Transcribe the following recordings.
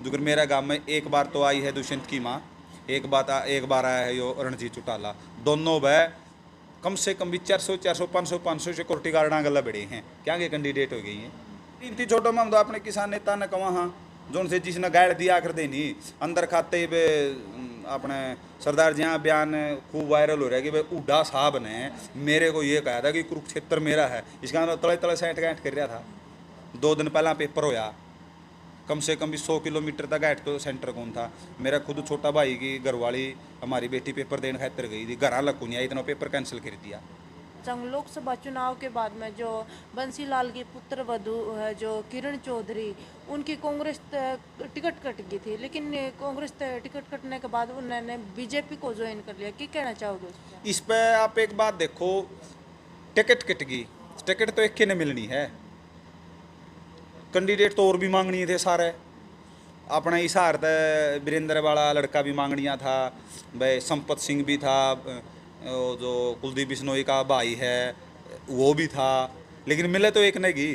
जो मेरा गांव में एक बार तो आई है दुष्यंत की माँ, एक बार आया है यो रणजीत चौटाला। दोनों वह कम से कम भी 400 500 सिक्योरिटी गार्ड गला बड़े हैं, क्या के कैंडिडेट हो गई हैं। इतनी छोटो में हम तो अपने किसान नेता ने कहा हाँ जो उनसे जिसने गाइड दिया कर देनी अंदर खाते बे अपने सरदार जी यहाँ बयान खूब वायरल हो रहा है कि भाई उड्डा साहब ने मेरे को ये कहा था कि कुरुक्षेत्र मेरा है, इसका अंदर तले तले सेंट गांठ कर रहा था। 2 दिन पहला पेपर होया, कम से कम भी 100 किलोमीटर तक गाइड तो सेंटर कौन था। मेरा खुद छोटा भाई की घरवाली हमारी बेटी पेपर देने खातर गई थी, घर लगू नहीं आई, इतना पेपर कैंसिल कर दिया। संघ लोकसभा चुनाव के बाद में जो बंसीलाल की पुत्र वधू है जो किरण चौधरी, उनकी कांग्रेस टिकट कट गई थी, लेकिन कांग्रेस टिकट कटने के बाद उन्होंने बीजेपी को ज्वाइन कर लिया। क्या कहना चाहोगे उस पर? इस पे आप एक बात देखो, टिकट कट गई, टिकट तो एक के ने मिलनी है, कैंडिडेट तो और भी मांगनी थे सारे। अपना हिसार तो वीरेंद्र वाला लड़का भी मांगनिया था, भाई संपत सिंह भी था, जो कुलदीप बिश्नोई का भाई है वो भी था, लेकिन मिले तो एक ने की।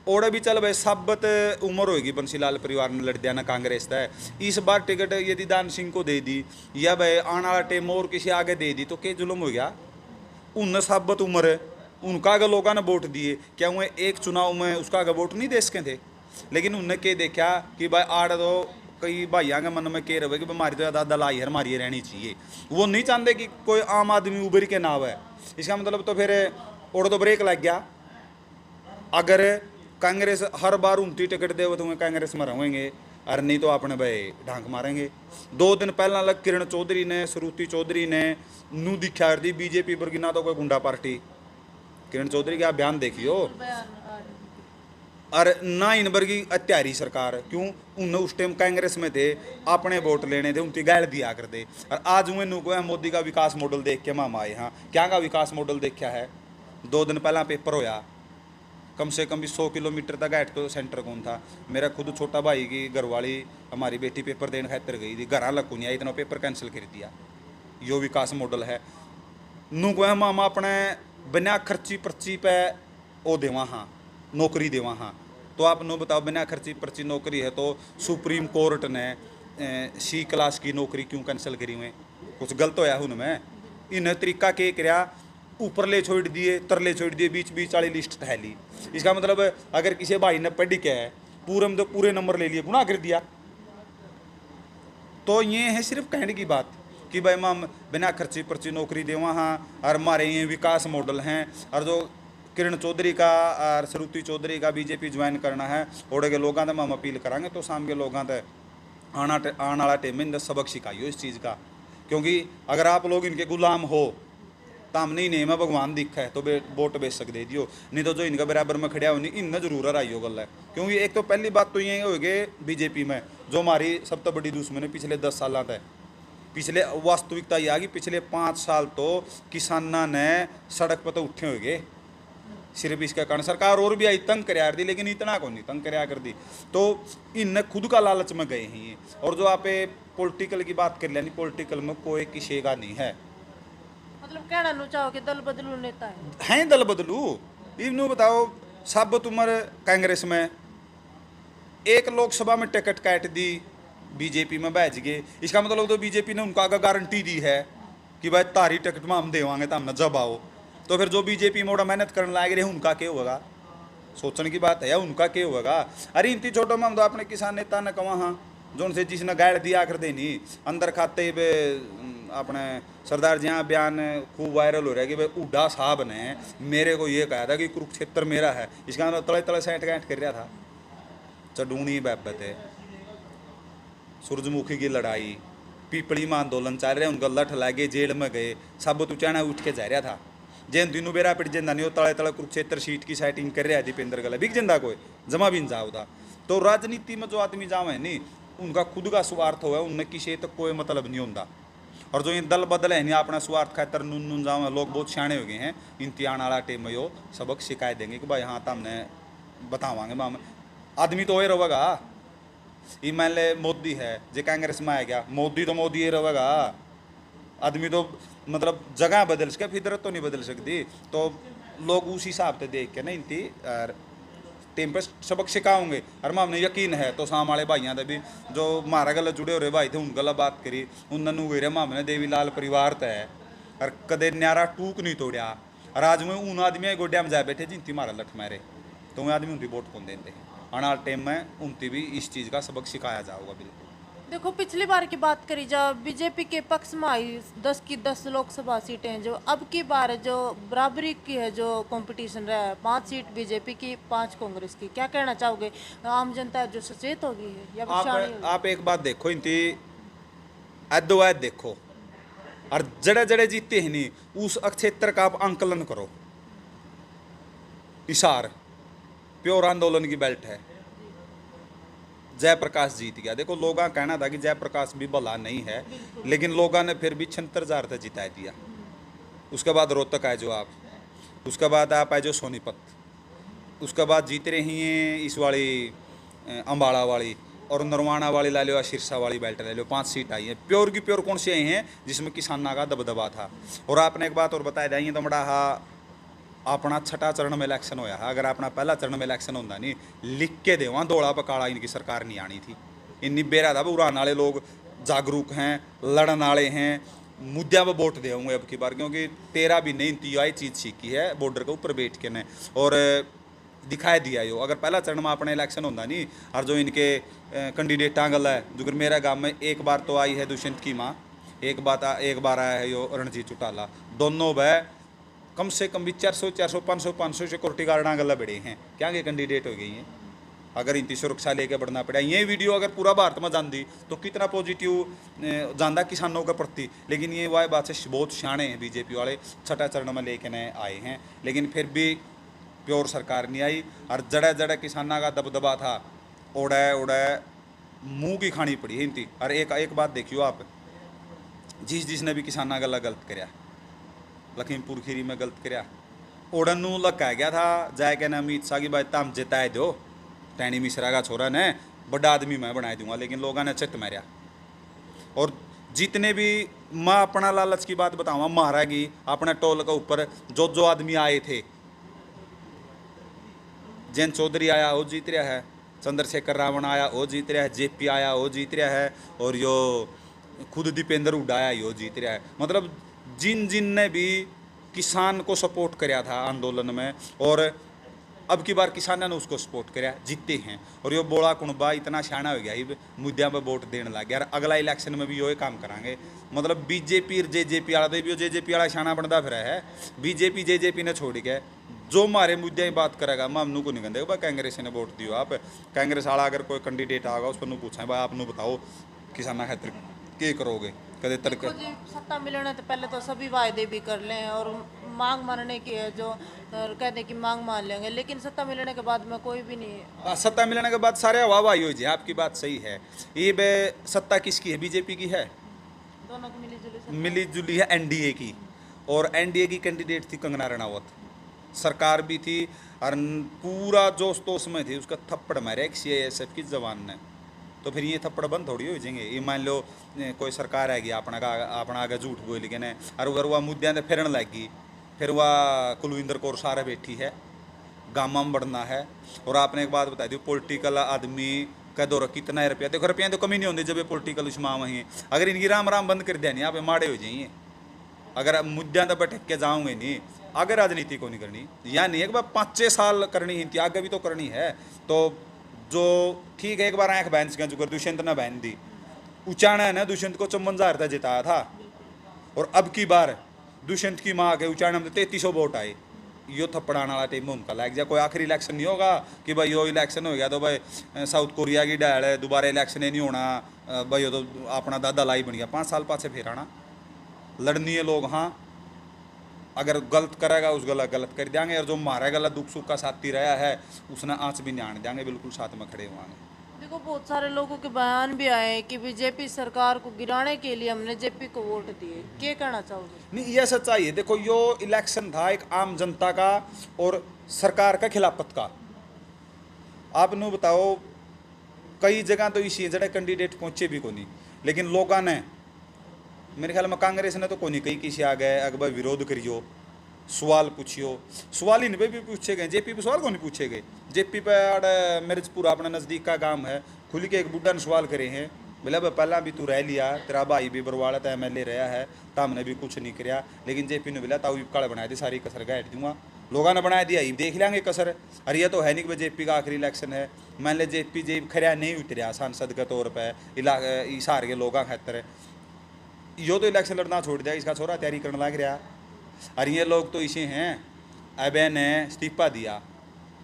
और भी चल भाई सबत उम्र होगी बंसीलाल परिवार ने लड़ दिया ना कांग्रेस तय। इस बार टिकट यदि दान सिंह को दे दी या भाई आने वाला टेम और किसी आगे दे दी तो क्या जुल्म हो गया। उन सबत उम्र है, उनका अगर लोगों ने वोट दिए, क्या हुए एक चुनाव में उसका अगर वोट नहीं दे सके थे। लेकिन उनने क्या देखा कि भाई आड़ तो कई भाइयों के मन में कह रहे कि हमारी तो ज़्यादा दलाई हर हमारी रहनी चाहिए, वो नहीं चाहते कि कोई आम आदमी उबर के नाव है। इसका मतलब तो फिर और तो ब्रेक लग गया। अगर कांग्रेस हर बार 29 टिकट दे तो कांग्रेस में रहेंगे, और नहीं तो अपने भाई ढांक मारेंगे। 2 दिन पहला लग किरण चौधरी ने श्रुति चौधरी ने नू दिखा दी बीजेपी पर कि ना तो कोई गुंडा पार्टी। किरण चौधरी का बयान देखियो, और ना इन वर्गी अत्यारी सरकार क्यों, उन उस टाइम कांग्रेस में थे, अपने वोट लेने थे, उनकी गाइड दिया करते। और आज उन्हें नु को मोदी का विकास मॉडल देख के मामा आए, हाँ क्या का विकास मॉडल देखा है। 2 दिन पहला पेपर होया, कम से कम भी 100 किलोमीटर तक गाइड तो सेंटर कौन था। मेरा खुद छोटा भाई की घरवाली हमारी बेटी पेपर देने खातर गई थी, घर लगू नहीं आई, इतना पेपर कैंसिल कर दिया। यो विकास मॉडल है। नू को मामा अपने बिना खर्ची पर्ची पे ओ देवा हाँ नौकरी देवा हाँ। तो आप नो बताओ बिना खर्ची पर्ची नौकरी है तो सुप्रीम कोर्ट ने C क्लास की नौकरी क्यों कैंसिल करी हुए, कुछ गलत होया उनमें। इन तरीका के करया, ऊपर ले छोड़ दिए, तरले छोड़ दिए, बीच बीच वाली लिस्ट ठहली। इसका मतलब अगर किसी भाई ने पढ़ के है पूरे में तो पूरे नंबर ले लिए, गुनाह कर दिया। तो ये है सिर्फ कहने की बात कि भाई हम बिना खर्ची पर्ची नौकरी दे वहाँ, और हमारे ये विकास मॉडल हैं। और जो किरण चौधरी का और श्रुति चौधरी का बीजेपी ज्वाइन करना है, ओडे के लोगों तक हम अपील करांगे तो शाम के लोगों तक आने वाला टाइम में सबक सिखाइयो इस चीज़ का। क्योंकि अगर आप लोग इनके गुलाम हो तो हम नहीं में भगवान दिखा है तो वोट बेच सक दे दियो, नहीं तो जो इनका बराबर में खड़ा हो नहीं इन जरूर आइयो गल है। क्योंकि एक तो पहली बात तो ये हो गए बीजेपी में जो हमारी सब तो बड़ी दुश्मन है पिछले 10 साल तक। पिछले वास्तविकता यह आ कि पिछले 5 साल तो किसाना ने सड़क पर तो उठे हो गए, सिर्फ इसका कारण सरकार और भी आई तंग कर दी, लेकिन इतना को नहीं तंग कर दी। तो इन खुद का लालच में गए हैं ये। और जो आप पॉलिटिकल की बात कर लेनी, पॉलिटिकल में कोई किसी का नहीं है। मतलब कहना नु चाहो कि दल बदलू नेता है दल बदलू। इनू बताओ सब तुम्हारे कांग्रेस में एक लोकसभा में टिकट काट दी, बीजेपी में बैठ गए। इसका मतलब तो बीजेपी ने उनको आगे गारंटी दी है कि भाई तारी टिकट में हम देवांगे तो हमने जब आओ। तो फिर जो बीजेपी में मेहनत करने लाग रहे उनका क्या होगा, सोचने की बात है, उनका क्या होगा। अरे इतनी छोटो में हम तो अपने किसान नेता ने कहा हाँ जो उनसे जिसने गाइड दिया कर देनी अंदर खाते अपने सरदार जी यहाँ बयान खूब वायरल हो रहा है कि भाई उड्डा साहब ने मेरे को ये कहा था कि कुरुक्षेत्र मेरा है, इसका अंदर तले तले सेंट गांठ कर रहा था। चडूनी बैबत है, सूरजमुखी की लड़ाई, पीपली में आंदोलन चल रहे, उनका लठ लागे, जेल में गए, सब तो चाणा उठ के जा रहा था। जैन तीनों बेरा पिट जिंदा नहीं, तले तले कुरुक्षेत्र सीट की सेटिंग कर रहा है दीपेंद्र गला बिक जिंदा कोई जमा भी जाओ था। तो राजनीति में जो आदमी जाओ है नहीं उनका खुद का स्वार्थ हो है, उनने किसी तक कोई मतलब नहीं होता। और जो ये दल बदल है नहीं अपना स्वार्थ खातर नून नून जाओ, लोग बहुत सियाणे हो गए हैं। इम्तिहान वाला टाइम में यो सबक शिकायत देंगे कि भाई हाँ तो हमने बतावांगे माम आदमी तो वही रहेगा। ये मान ले मोदी है जो कांग्रेस में आ गया, मोदी तो मोदी ही रहेगा, आदमी तो मतलब जगह बदल सके फितरत तो नहीं बदल सकती। तो लोग उस हिसाब से देख के ना इनकी टाइम पे सबक सिखाओगे और मैं हमने यकीन है तो साम वाले भाइयों का भी जो मारा गल जुड़े हो रहे भाई थे उन गल बात करी उन्होंने गई रहे मामने देवी लाल परिवार तय और कदे न्यारा टूक नहीं तोड़िया और आज में उन आदमी गोड्या में जा बैठे जिनती मारा लठ मारे तो वो आदमी उनकी वोट कौन देते हैं आने वाले टाइम में उनकी भी इस चीज़ का सबक सिखाया जाएगा बिल्कुल। देखो पिछली बार की बात करी जब बीजेपी के पक्ष में आई 10 की 10 लोकसभा सीटें हैं, जो अब की बार जो बराबरी की है जो कंपटीशन रहा है 5 सीट बीजेपी की 5 कांग्रेस की, क्या कहना चाहोगे? आम जनता जो सचेत होगी है या परेशानी होगी? आप एक बात देखो इनती अद्दो अद देखो और जड़े जड़े जीते हैं नहीं उस क्षेत्र का आप आंकलन करो। हिसार प्योर आंदोलन की बेल्ट है, जयप्रकाश जीत गया। देखो लोगों का कहना था कि जयप्रकाश भी भला नहीं है लेकिन लोगों ने फिर भी 76,000 तक जिता दिया। उसके बाद रोहतक आए जो आप, उसके बाद आप आए जो सोनीपत, उसके बाद जीत रही हैं इस वाली अम्बाड़ा वाली और नरवाना वाली ला लो, सिरसा वाली बेल्ट ले लो, 5 सीट आई हैं। प्योर की प्योर कौन सी आई हैं जिसमें किसाना का दबदबा था। और आपने एक बात और बताया जाइए तो बड़ा अपना छठा चरण में इलेक्शन होया है, अगर अपना पहला चरण में इलेक्शन होता नहीं लिख के देवा दौड़ा पकाड़ा इनकी सरकार नहीं आनी थी। इन्नी बेरा था उड़ान वाले लोग जागरूक हैं, लड़न वाले हैं, मुद्दे पर वोट दे होंगे अब की बार, क्योंकि 13 भी नहीं थी आई चीज़ सीखी है बॉर्डर के ऊपर बैठ के ने और दिखाई दिया यो। अगर पहला चरण में अपना इलेक्शन होता नहीं और जो इनके कैंडिडेट गल है जो मेरा गाँव में एक बार तो आई है दुष्यंत की माँ, एक बार आया है यो रणजीत चौटाला, दोनों वह कम से कम भी 400 500 सिक्योरिटी गार्ड गला बड़े हैं क्या ये कैंडिडेट हो गई हैं। अगर इनकी सुरक्षा लेके बढ़ना पड़ा ये वीडियो अगर पूरा भारत में जाती तो कितना पॉजिटिव जाना किसानों के प्रति। लेकिन ये वह बात से बहुत सियाणे हैं बीजेपी वाले, छठा चरण में लेके नए आए हैं लेकिन फिर भी प्योर सरकार नहीं आई और जड़े जड़े किसाना का दबदबा था ओड़ा मुँह की खानी पड़ी है इनकी। और एक बात देखियो आप, जिसने भी किसाना गला गलत कराया लखीमपुर खीरी में गलत कराया ओढ़न लगा गया था जाके ना अमित शाह की बात तम जिताए दो टैनी मिश्रा का छोरा ने बड़ा आदमी मैं बना दूंगा, लेकिन लोगों ने चित मारा। और जितने भी मैं अपना लालच की बात बताऊँ महारागी अपने टोल के ऊपर जो आदमी आए थे, जैन चौधरी आया वो जीत रहा है, चंद्रशेखर रावण आया वो जीत रहा है, जेपी आया वो जीत रहा है और यो खुद दीपेंद्र हुड्डा आया यो जीत रहा है। मतलब जिन ने भी किसान को सपोर्ट कराया था आंदोलन में और अब की बार किसानों ने उसको सपोर्ट कराया जीते हैं। और यो बोला कुणबा इतना सियाना हो गया ही मुद्दों पर वोट देने लग गया। अगला इलेक्शन में भी यो काम करांगे। मतलब बीजेपी और जेजेपी वाला तो भी जेजेपी वाला सियाना बनता फिर है, बीजेपी जेजेपी ने छोड़ के जो हमारे मुद्दे की बात करेगा मैं हमनू को नहीं कहते भाई कांग्रेस ने वोट दियो। आप कांग्रेस वाला अगर कोई कैंडिडेट आएगा उस पर पूछा भाई आपनू बताओ किसाना खातिर क्या करोगे कदे तड़क सत्ता मिलने तो पहले तो सभी वायदे भी कर लें और मांग मानने की है जो कहते कि मांग मान लेंगे, लेकिन सत्ता मिलने के बाद में कोई भी नहीं है। सत्ता मिलने के बाद सारे हवाई हो जाए। आपकी बात सही है। ये बे सत्ता किसकी है? बीजेपी की है, दोनों की मिली जुली है एनडीए की। और एनडीए की कैंडिडेट थी कंगना रनावत, सरकार भी थी और पूरा जोश तोश में थी। उसका थप्पड़ मारे एक सीआईएसएफ की जवान ने, तो फिर ये थप्पड़ बंद थोड़ी हो जाएंगे। ये मान लो कोई सरकार आएगी अपना आगे झूठ बोल के ने और अगर वह मुद्दे ने फिरन लगी, फिर वह कुलविंदर कौर सारा बैठी है गामा में बढ़ना है। और आपने एक बात बता दी पॉलिटिकल आदमी कह दो कितना रुपया, देखो रुपया तो कमी नहीं होती जब ये पॉलिटिकल उसमें वहीं। अगर इनकी राम राम बंद कर दिया नहीं आप माड़े हो जाइए। अगर मुद्दे तो बैठ के जाऊँगे नहीं, आगे राजनीति को नहीं करनी या नहीं एक बार 5-6 साल करनी ही आगे भी तो करनी है। तो जो ठीक है एक बार आँख बहन जो कर दुष्यंत ने बहन दी, उचाणा ने दुष्यंत को 54,000 जिताया था। और अब की बार दुष्यंत की माँ के उचाणा में 3300 वोट आए। यो थप्पड़ाने वाला टाइम में उनका लग जाए। कोई आखिरी इलेक्शन नहीं होगा कि भाई यो इलेक्शन हो गया तो भाई साउथ कोरिया की डाल है दोबारा इलेक्शन ही नहीं होना भाई यो तो अपना दादा लाई बन गया। 5 साल पाछे फिर आना लड़नी है लोग। हाँ अगर गलत करेगा उस गलत कर देंगे और जो मारा गला दुख सुख का साथी रहा है उसने आँच भी नहीं आने देंगे, बिल्कुल साथ में खड़े हुआ। देखो बहुत सारे लोगों के बयान भी आए कि बीजेपी सरकार को गिराने के लिए हमने जेपी को वोट दिए, क्या कहना चाहोगे? नहीं ये सच्चाई है। देखो यो इलेक्शन था एक आम जनता का और सरकार का खिलाफत का। आप नू बताओ कई जगह तो इसी जड़े कैंडिडेट पहुंचे भी को नहीं, लेकिन लोगों ने मेरे ख्याल में कांग्रेस ने तो को नहीं कही किसी आ गए अकबर विरोध करियो सवाल पूछियो, सवाल इन पे भी पूछे गए, जेपी पे सवाल कौन नहीं पूछे गए। जेपी पे आड़ मिर्जपुर अपना नज़दीक का गांव है, खुल के एक बुढ़ा ने सवाल करे हैं, बोला भाई पहला भी तू रह लिया, तेरा भाई भी बरवाड़ा था MLA रहा है, तामने भी कुछ नहीं कराया, लेकिन जेपी ने बोला ताऊ भी काल बना दी, सारी कसर गाइट दूंगा, लोगों ने बना दिया, देख लेंगे कसर। अरे ये तो है नहीं कि जेपी का आखिरी इलेक्शन है, मान ले जेपी जे खरिया नहीं उतरिया सांसद के तौर पर इसार के लोगों खातर, यो तो इलेक्शन लड़ना छोड़ दिया, इसका छोरा तैयारी करने लग रहा। और ये लोग तो इसे हैं, अबे ने इस्तीफा दिया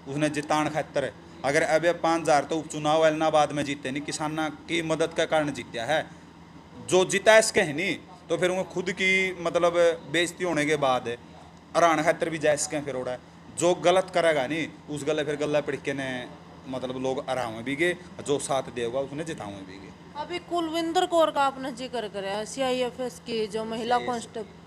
उसने जितान खातर, अगर अबे 5,000 तो उपचुनाव एलनाबाद में जीते नहीं, किसाना की मदद का कारण जीता है, जो जीता इसके है नहीं, तो फिर वो खुद की मतलब बेइज्जती होने के बाद हरान खातर भी जाए इसके फिर उड़ा, जो गलत करेगा नहीं उस गले फिर गला पिड़के ने मतलब लोग आराम भी गए, जो साथ देगा उसने जिताऊँ भी गए। अभी कुलविंदर कौर का आपने जिक्र कराया, CIFS की जो महिला कांस्टेबल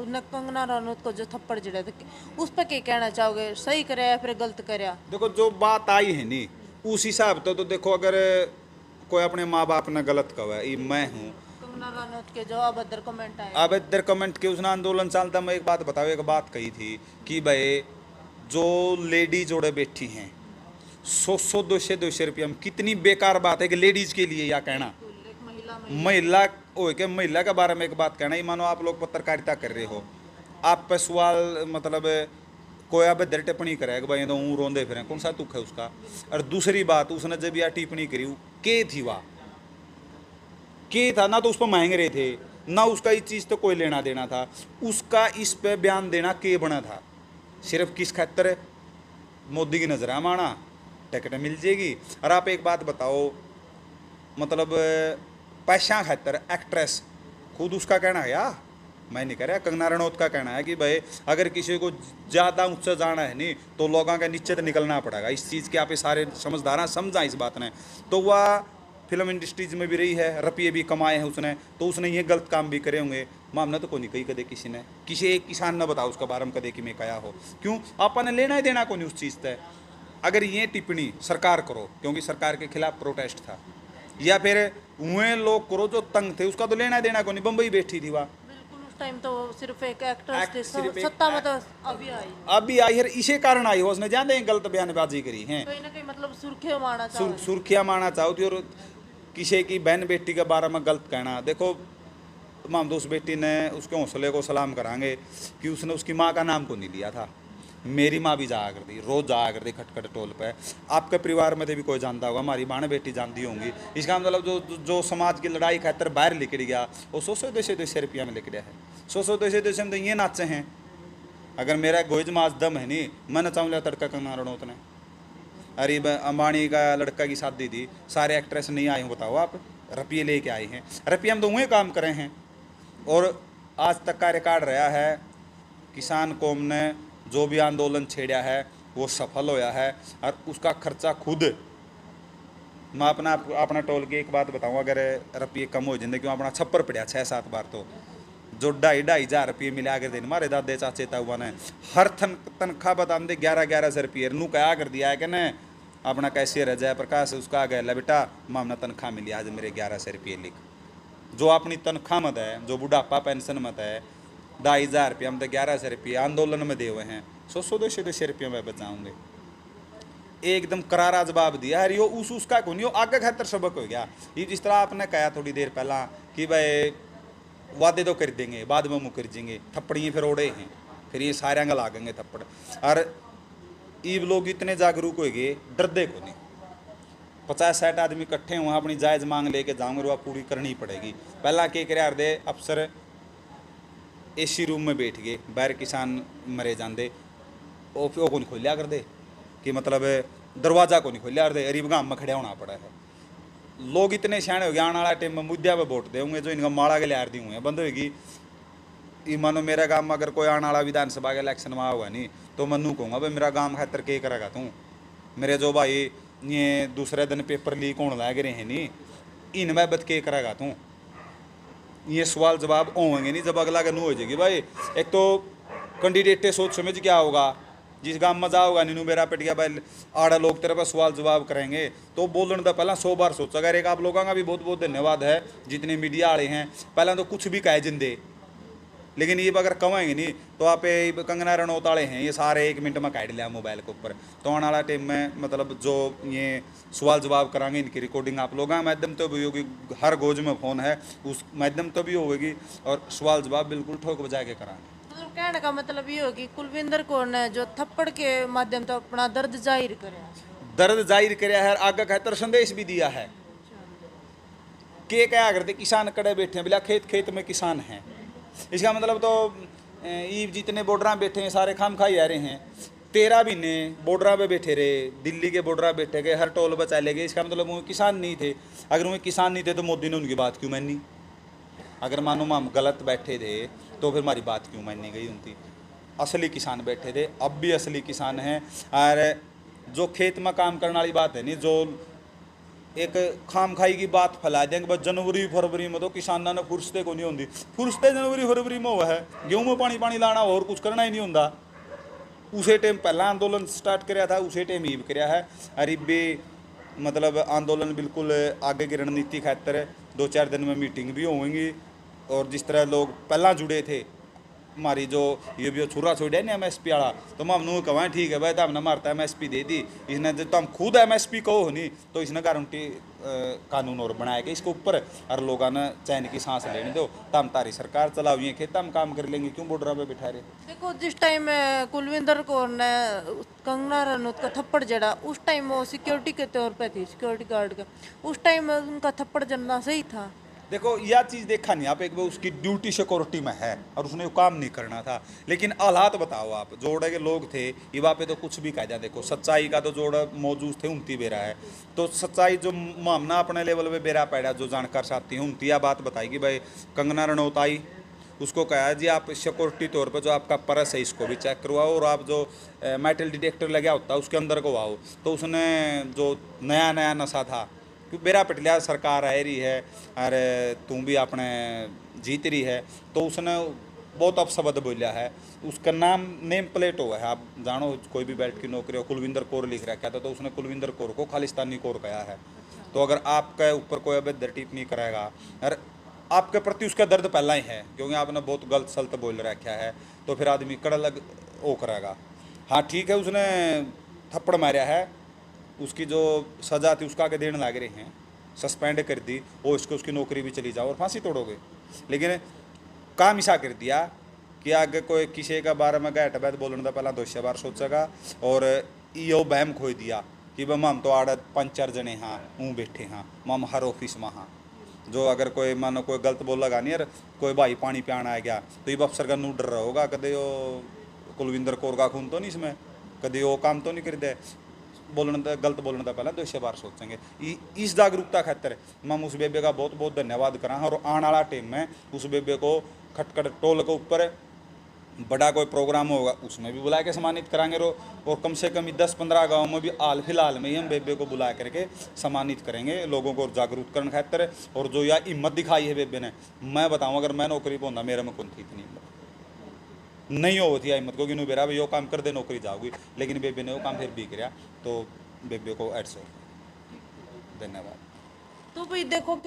ने कंगना रनौत को जो थप्पड़ जड़े थे, उस पर क्या कहना चाहोगे, सही कराया या फिर गलत कराया? देखो जो बात आई है नी उस हिसाब तो देखो, अगर कोई अपने माँ बाप ने गलत कहा है, ये मैं हूँ, कंगना रनौत के जो अभद्र कमेंट आए, अब इधर कमेंट के उसने आंदोलन चलता, मैं एक बात बताओ, एक बात कही थी कि भाई जो लेडी जोड़े बैठी हैं 100 200 रुपया में, कितनी बेकार बात है कि लेडीज के लिए या कहना, एक महिला महिला ओ के महिला के बारे में एक बात कहना, ये मानो आप लोग पत्रकारिता कर रहे हो, आप पे सवाल मतलब कोई अब इधर टिप्पणी करेगा भाई तो ऊँ रोंदे फिर, कौन सा दुख है उसका। और दूसरी बात उसने जब यह टिप्पणी करी के थी वाह के था ना, तो उस पर मांग रहे थे ना, उसका इस चीज़ तो कोई लेना देना था, उसका इस पे बयान देना के बना था, सिर्फ किस खातर, मोदी की नजर माना टिकट मिल जाएगी। और आप एक बात बताओ, मतलब पैसा खातर एक्ट्रेस, खुद उसका कहना है या मैं नहीं कह रहा, कंगना रनौत का कहना है कि भाई अगर किसी को ज़्यादा ऊंचा जाना है नहीं तो लोगों का नीचे तो निकलना पड़ेगा, इस चीज़ के आप सारे समझदार समझा इस बात ने, तो वह फिल्म इंडस्ट्रीज में भी रही है, रुपये भी कमाए हैं उसने, तो उसने ये गलत काम भी करे होंगे, मामला तो कोई नहीं कही कदे किसी ने, किसी एक किसान ने बताओ उसका बारे में कदे कि मैं कया हो, क्यों आपने लेना ही देना को नहीं उस चीज़ से। अगर ये टिप्पणी सरकार करो क्योंकि सरकार के खिलाफ प्रोटेस्ट था, या फिर वह लोग करो जो तंग थे, उसका तो लेना देना को नहीं, बम्बई बैठी थी वह, बिल्कुल उस टाइम तो सिर्फ एक एक्ट्रेस थे, सिर्फ एक सत्ता में तो अभी आई है, इसी कारण आई हो, उसने ज्यादा गलत बयानबाजी करी है, कहीं ना कहीं मतलब सुर्खियां मारना चाहो, सुर्खियाँ मारना चाहो थी, और किसी की बहन बेटी के बारे में गलत कहना। देखो माम दोस्त बेटी ने उसके हौसले को सलाम करांगे कि उसने उसकी माँ का नाम को नहीं लिया था, मेरी माँ भी जाया करती, रोज़ जाया करती खटखट टोल पे, आपके परिवार में से भी कोई जानता होगा, हमारी बहन बेटी जानती होंगी, इसका मतलब जो समाज की लड़ाई खातर बाहर निकल गया वो 100 रुपया में निकला है, 100 200 में तो ये नाचे हैं। अगर मेरा गोइज माज दम है नहीं, मैं नचाऊँ लिया तड़का कंगना रनौत ने, अरे अंबानी का लड़का की शादी थी, सारे एक्ट्रेस नहीं आए हो बताओ आप, रुपये लेके आए हैं, रुपये हम तो वहीं काम करे हैं, और आज तक का रिकॉर्ड रहा है किसान कौम ने जो भी आंदोलन छेड़ा है वो सफल होया है, और उसका खर्चा खुद, मैं अपना टोल के एक बात बताऊँ, अगर रुपये कम हो जाते क्यों अपना छप्पर पड़ा 6-7 बार, तो जो 2,500 रुपये मिला कर देने हमारे दादे चाचे ताऊबा ने, हर तनख्वाह बता दे 11-11 रुपये नू क्या कर दिया है कि न अपना कैसे रह जाए प्रकाश, उसका आ गया बेटा मामना तनख्वाह मिली आज मेरे 1100 रुपये लिख, जो अपनी तनख्वाह मत है, जो बुढ़ापा पेंशन मत है 2,500 रुपये, हम तो 1100 रुपये आंदोलन में दे हुए हैं, 100 रुपये में बचाऊँगे, एकदम करारा जवाब दिया। अरे यो उसका कौन, यो आगे खातर सबक हो गया, ये जिस तरह आपने कहा थोड़ी देर पहला कि भाई वादे तो कर देंगे बाद में मुकर देंगे, थप्पड़ियाँ फिर ओढ़े हैं, फिर ये सारे अंग लागेंगे थप्पड़, और ईब लोग इतने जागरूक हो गए डरदे को नहीं, 50-60 आदमी इकट्ठे हुआ अपनी जायज़ मांग लेके जाऊँगे, वह पूरी करनी पड़ेगी। पहला के करे दे अफसर AC रूम में बैठ गए, बाहर किसान मरे जाते, वो को नहीं खोलिया कर दे कि मतलब दरवाज़ा को नहीं खोलिया कर दे, अरीब गांव में खड़ा होना पड़ा है। लोग इतने सियाणे हो गए, आने वाला टाइम में मुद्दा पे वोट देंगे, जो इनका माड़ा के लियार दी हुए हैं बंद होगी। ये मानो मेरा गांव में अगर कोई आने वाला विधानसभा के इलेक्शन में हुआ नहीं तो मनु कहूँगा भाई मेरा गांव खातर के करेगा तू, मेरे जो भाई ये दूसरे दिन पेपर लीक होने लग रहे हैं नहीं, इन बाबत के करेगा तू, ये सवाल जवाब होंगे नहीं जब अगला गनु हो जाएगी। भाई एक तो कैंडिडेट सोच समझ क्या होगा, जिस गांव में जाओगा नीनू मेरा पिट गया भाई आड़ा लोग तेरे पर सवाल जवाब करेंगे, तो बोलने तो पहला 100 बार सोचा। अगर एक आप लोगों का भी बहुत बहुत धन्यवाद है जितने मीडिया वाले हैं, पहला तो कुछ भी कहे जिंदे लेकिन ये अगर कमाएंगे नहीं तो आप ये कंगना रनौत वाले हैं ये सारे 1 मिनट में काट लिया मोबाइल के ऊपर। तो आने वाला टाइम में मतलब जो ये सवाल जवाब कराएंगे इनकी रिकॉर्डिंग आप लोगों के माध्यम तो भी होगी, हर गोज में फ़ोन है उस माध्यम तो भी होगी, और सवाल जवाब बिल्कुल ठोक बजा के कराएंगे। मतलब कहने का मतलब ये हो कि कुलविंदर कौर ने जो थप्पड़ के माध्यम से अपना दर्द जाहिर करे, दर्द जाहिर कराया है, आगे कहतर संदेश भी दिया है कि क्या करते किसान कड़े बैठे हैं, बिला खेत खेत में किसान हैं। इसका मतलब तो ये जितने बॉर्डर बैठे हैं सारे खाम खाई आ रहे हैं। 13 महीने बॉर्डर पे बैठे रहे, दिल्ली के बॉर्डर बैठे गए, हर टोल पर चले गए। इसका मतलब वो किसान नहीं थे। अगर वो किसान नहीं थे तो मोदी ने उनकी बात क्यों मानी? अगर मानो हम गलत बैठे थे तो फिर हमारी बात क्यों मानी गई उनकी? असली किसान बैठे थे, अब भी असली किसान हैं। और जो खेत में काम करने वाली बात है नहीं, जो एक खाम खाई की बात फैला देंगे बस जनवरी फरवरी में तो किसानों ने फुर्सते को नहीं होती। फुर्सते जनवरी फरवरी में हुआ है, गेहूँ में पानी पानी लाना और कुछ करना ही नहीं होता। उसे टाइम पहला आंदोलन स्टार्ट कराया था, उसे टाइम ही कराया है। अरे भी मतलब आंदोलन बिल्कुल आगे की रणनीति खातर 2-4 दिन में मीटिंग भी होंगी। और जिस तरह लोग पहला जुड़े थे हमारी जो ये भी छुरा छोड़ है ना MSP वाला, तो मैं हमने कहा ठीक है भाई, तो हमने मारता MSP दे दी इसने, जब तो हम खुद MSP कहो नहीं तो इसने गारंटी कानून और बनाया कि इसके ऊपर और लोगों ने चैन की सांस लेने दो, तो हम तारी सरकार चलाओ, ये खेत हम काम कर लेंगे, क्यों बॉर्डर पे बैठा रहे। देखो जिस टाइम कुलविंदर कौर ने कंगना रनौत का थप्पड़ जड़ा, उस टाइम वो सिक्योरिटी के तौर पे थी, सिक्योरिटी गार्ड का, उस टाइम उनका थप्पड़ जड़ना सही था? देखो यह चीज़ देखा नहीं आप, एक बार उसकी ड्यूटी सिक्योरिटी में है और उसने वो काम नहीं करना था। लेकिन हालात बताओ आप, जोड़े के लोग थे युवा पे तो कुछ भी कह जाए। देखो सच्चाई का तो जोड़ा मौजूद थे उनती बेरा है, तो सच्चाई जो मामना अपने लेवल पे बेरा पैड़ा जो जानकार साथी हैं उनती यह बात बताई कि भाई कंगना रनौत आई, उसको कहा जी आप सिक्योरिटी तौर पर जो आपका परस है इसको भी चेक करवाओ, और आप जो मेटल डिटेक्टर लगा होता है उसके अंदर को आओ। तो उसने जो नया नया नशा था कि बेरा पटलिया सरकार आ रही है और तू भी अपने जीत रही है, तो उसने बहुत अपशब्द बोलिया है। उसका नाम नेम प्लेट हुआ है, आप जानो कोई भी बेल्ट की नौकरी हो, कुलविंदर कौर लिख रखा था, तो उसने कुलविंदर कौर को खालिस्तानी कौर कहा है। तो अगर आपके ऊपर कोई अवैध टिप्पणी करेगा और आपके प्रति उसका दर्द पहला ही है क्योंकि आपने बहुत गलत सलत बोल रखा है, तो फिर आदमी कड़ा लग वो करेगा। हाँ ठीक है, उसने थप्पड़ मारा है, उसकी जो सज़ा थी उसका आगे देने लग रहे हैं, सस्पेंड कर दी और इसको उसकी नौकरी भी चली जाओ और फांसी तोड़ोगे। लेकिन काम ऐसा कर दिया कि आगे कोई किसी का बारे में गैट बैठ बोलने का पहला 200 बार सोचेगा, और यो बहम खोई दिया कि बम हम तो आड़ 5-4 जने हाँ ऊँ बैठे हाँ, मम हर ऑफिस में हाँ, जो अगर कोई मानो कोई गलत बोल लगा नहीं यार कोई भाई पानी पियाना आ गया तो ये अफसर का नू डर रहा होगा कदे वो कुलविंदर कौर का खून तो नहीं इसमें, कदे वो काम तो नहीं कर दे, गलत बोलने का पहले 200 बार सोचेंगे। इस जागरूकता खातर मैं उस बेबे का बहुत बहुत धन्यवाद करा। और आने वाला टाइम में उस बेबे को खटखट टोल के ऊपर बड़ा कोई प्रोग्राम होगा उसमें भी बुला के सम्मानित कराएंगे। और कम से कम 10-15 गाँव में भी हाल फिलहाल में ही हम बेबे को बुला करके सम्मानित करेंगे लोगों को जागरूक करने खातर। और जो यह हिम्मत दिखाई है बेबे ने, मैं बताऊँ अगर मैं नौकरी पर होता मेरे में कौन थी इतनी हिम्मत नहीं होती है हिम्मत, क्योंकि बेरा भाई वो काम कर दे नौकरी जाओगी, लेकिन बेबे ने वो काम फिर भी किया। तो बेबे को एड्स धन्यवाद। तो भाई देखो